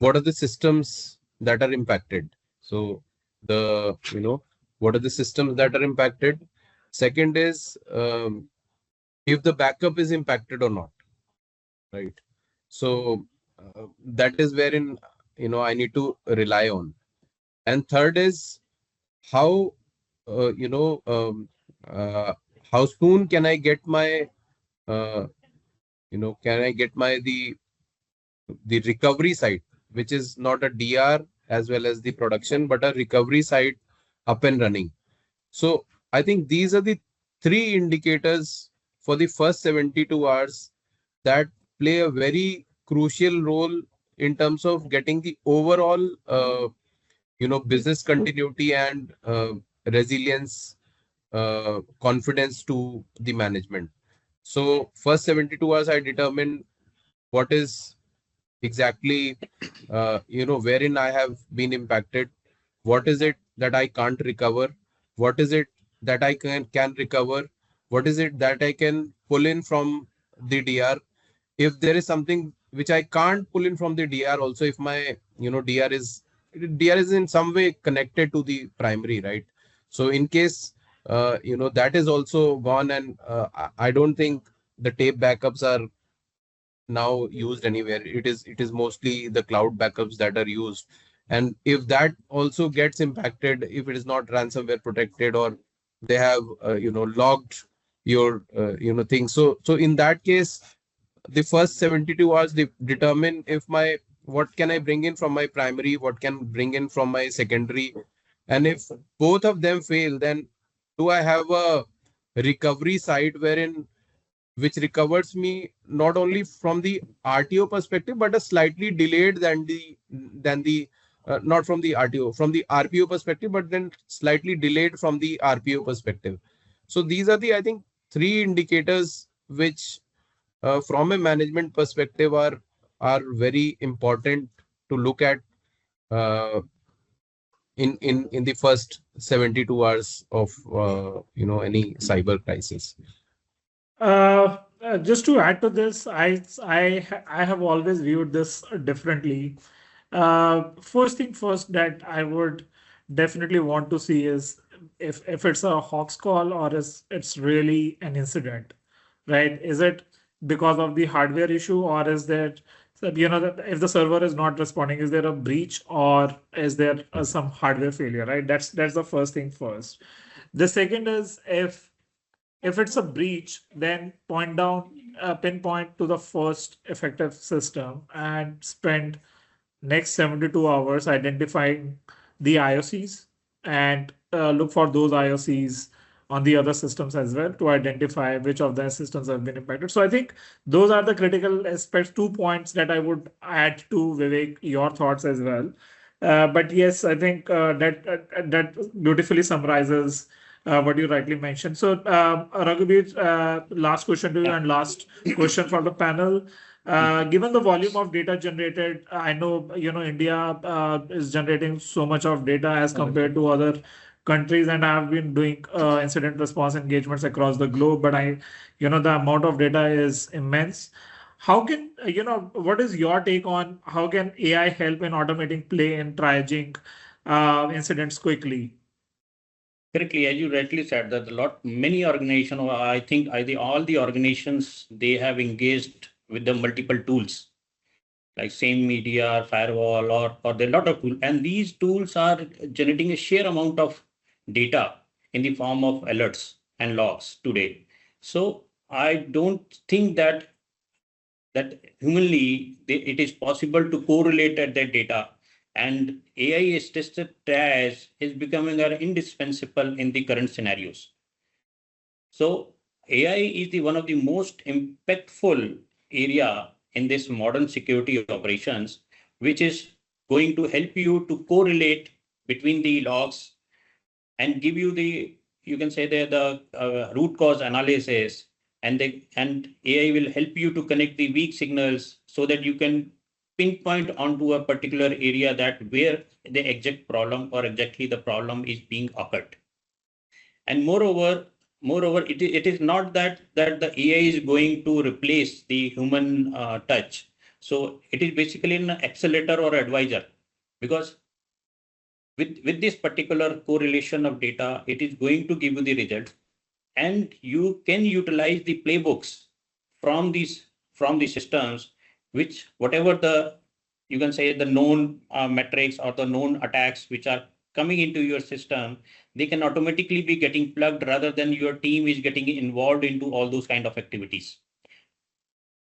Speaker 5: what are the systems that are impacted? So, what are the systems that are impacted? Second is, if the backup is impacted or not, right? So, that is wherein, I need to rely on. And third is how, uh, you know, um, uh, how soon can I get my, uh, can I get my the recovery side, which is not a DR as well as the production, but a recovery side up and running. So I think these are the three indicators for the first 72 hours that play a very crucial role in terms of getting the overall, business continuity and resilience, confidence to the management. So first 72 hours, I determine what is exactly, wherein I have been impacted. What is it that I can't recover? What is it that I can recover? What is it that I can pull in from the DR? If there is something which I can't pull in from the DR, also if my DR is in some way connected to the primary, right? So in case that is also gone, and I don't think the tape backups are now used anywhere. It is mostly the cloud backups that are used. And if that also gets impacted, if it is not ransomware protected, or they have logged your things, so in that case, the first 72 hours determine if my what can I bring in from my primary, what can bring in from my secondary. And if both of them fail, then do I have a recovery side wherein which recovers me not only from the RTO perspective, but a slightly delayed than the not from the RTO, from the RPO perspective, but then slightly delayed from the RPO perspective. So these are the, I think, three indicators which, from a management perspective, are very important to look at uh, in the first 72 hours of any cyber crisis.
Speaker 1: Just to add to this, I have always viewed this differently. First thing first that I would definitely want to see is if it's a Hawks call or is it's really an incident, right? Is it because of the hardware issue, or is that that if the server is not responding, is there a breach, or is there some hardware failure, right? That's the first thing first. The second is if it's a breach, then pinpoint to the first effective system and spend next 72 hours identifying the IOCs and look for those IOCs on the other systems as well to identify which of their systems have been impacted. So I think those are the critical aspects, 2 points that I would add to Vivek, your thoughts as well. But yes, I think that beautifully summarizes what you rightly mentioned. So, Raghuveer, last question to you
Speaker 4: Yeah.
Speaker 1: and last question for the panel. Given the volume of data generated, I know India is generating so much of data as compared to other countries, and I have been doing incident response engagements across the globe. But the amount of data is immense. How can what is your take on how can AI help in automating play and triaging incidents quickly?
Speaker 4: Correctly, as you rightly said, that many organizations, or I think all the organizations, they have engaged with the multiple tools like same media, firewall, or there are a lot of tools, and these tools are generating a sheer amount of data in the form of alerts and logs today. So I don't think that humanly it is possible to correlate that data, and AI assisted triage is becoming indispensable in the current scenarios. So AI is one of the most impactful area in this modern security operations, which is going to help you to correlate between the logs and give you you can say the root cause analysis, and AI will help you to connect the weak signals so that you can pinpoint onto a particular area that where the exact problem or exactly the problem is being occurred. And moreover, it is not that the AI is going to replace the human touch. So it is basically an accelerator or advisor, because with this particular correlation of data, it is going to give you the results, and you can utilize the playbooks from the systems, which whatever the you can say the known metrics or the known attacks which are coming into your system, they can automatically be getting plugged rather than your team is getting involved into all those kind of activities.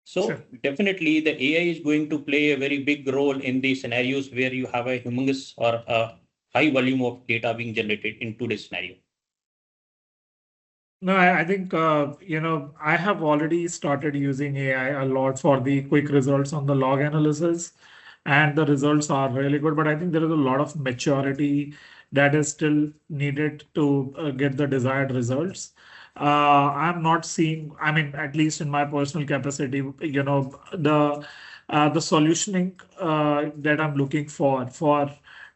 Speaker 1: Sure.
Speaker 4: So definitely the AI is going to play a very big role in the scenarios where you have a humongous or a high volume of data being generated in today's scenario.
Speaker 1: No, I think, I have already started using AI a lot for the quick results on the log analysis, and the results are really good. But I think there is a lot of maturity that is still needed to get the desired results. I'm not seeing, I mean, at least in my personal capacity, the solutioning that I'm looking for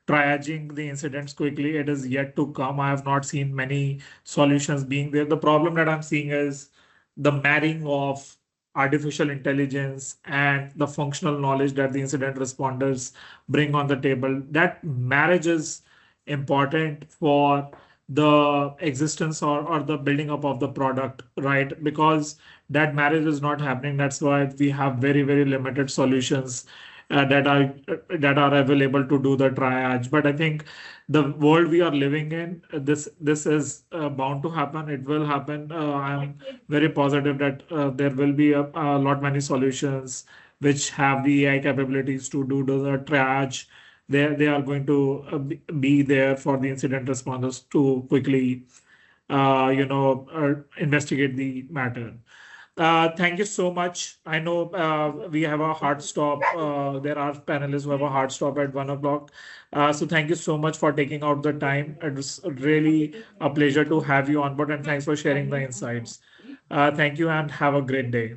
Speaker 1: triaging the incidents quickly, it is yet to come. I have not seen many solutions being there. The problem that I'm seeing is the marrying of artificial intelligence and the functional knowledge that the incident responders bring on the table. That marriage is important for the existence or the building up of the product, right? Because that marriage is not happening. That's why we have very, very limited solutions that are available to do the triage. But I think the world we are living in, this is bound to happen. It will happen. I'm very positive that there will be a lot many solutions which have the AI capabilities to do the triage. They are going to be there for the incident responders to quickly investigate the matter. Thank you so much. I know we have a hard stop. There are panelists who have a hard stop at 1 o'clock. So thank you so much for taking out the time. It was really a pleasure to have you on board, and thanks for sharing the insights. Thank you and have a great day.